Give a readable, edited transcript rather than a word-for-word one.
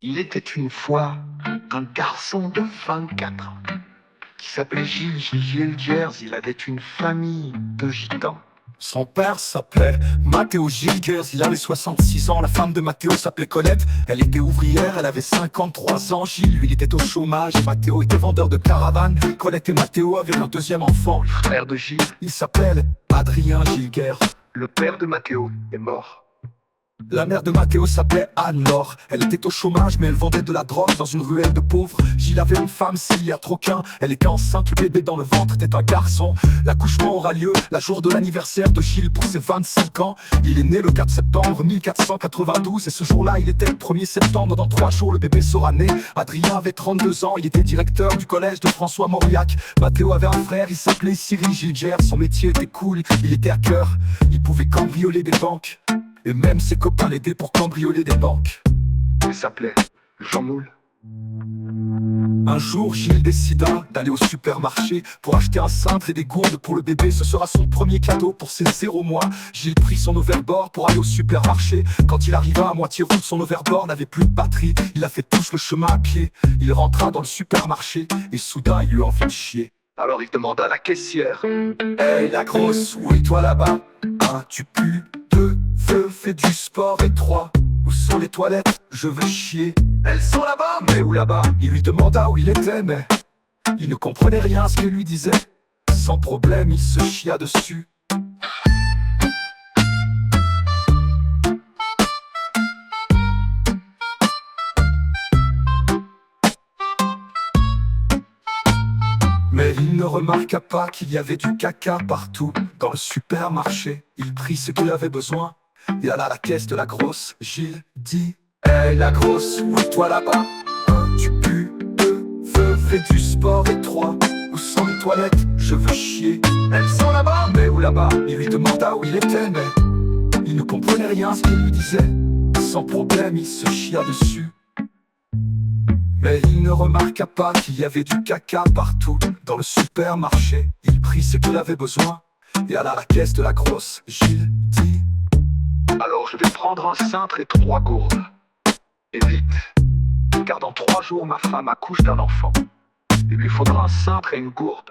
Il était une fois un garçon de 24 ans qui s'appelait Gilles Gers. Il avait une famille de gitans. Son père s'appelait Matteo Gilles Gers, il avait 66 ans. La femme de Matteo s'appelait Colette, elle était ouvrière, elle avait 53 ans. Gilles, lui, il était au chômage et Matteo était vendeur de caravanes. Colette et Matteo avaient leur deuxième enfant, Frère de Gilles, il s'appelle Adrien Gilles Gers. le père de Matteo, est mort. La mère de Matteo s'appelait Anne-Laure. Elle était au chômage mais elle vendait de la drogue dans une ruelle de pauvres. Gilles avait une femme, Célia Troquin. Elle était enceinte, le bébé dans le ventre était un garçon. L'accouchement aura lieu la jour de l'anniversaire de Gilles pour ses 25 ans. Il est né le 4 septembre 1492 et ce jour-là il était le 1er septembre. Dans 3 jours le bébé sera né. Adrien avait 32 ans, il était directeur du collège de François Mauriac. Matteo avait un frère, il s'appelait Cyril Gilles Gers. Son métier était cool, il était hacker. Il pouvait cambrioler des banques. Et même ses copains l'aidaient pour cambrioler des banques. Il s'appelait Jean Moule. Un jour, Gilles décida d'aller au supermarché pour acheter un cintre et des gourdes pour le bébé. Ce sera son premier cadeau pour ses 0 mois. Gilles prit son overboard pour aller au supermarché. Quand il arriva à moitié route, son overboard n'avait plus de batterie. Il a fait tout le chemin à pied. Il rentra dans le supermarché et soudain, il eut envie de chier. Alors il demanda à la caissière: Hey la grosse, où es-toi là-bas? 1, tu pues. 2, fais du sport. Et 3, où sont les toilettes? Je veux chier. Elles sont là-bas. Mais où là-bas? Il lui demanda où il était, mais il ne comprenait rien à ce qu'il lui disait. Sans problème, il se chia dessus. Mais il ne remarqua pas qu'il y avait du caca partout dans le supermarché. Il prit ce qu'il avait besoin et alla à la caisse de la grosse. Gilles dit: Hey la grosse, où es-toi là-bas? 1, tu pues. 2, fais du sport. Et 3, où sont les toilettes? Je veux chier. Elles sont là-bas. Mais où là-bas? Il lui demanda où il était, mais il ne comprenait rien à ce qu'il lui disait. Sans problème, il se chia dessus. Mais il ne remarqua pas qu'il y avait du caca partout dans le supermarché. Il prit ce qu'il avait besoin et alla à la caisse de la grosse. Gilles dit: Alors je vais prendre un cintre et 3 gourdes. Et vite, car dans 3 jours ma femme accouche d'un enfant. Il lui faudra un cintre et une gourde.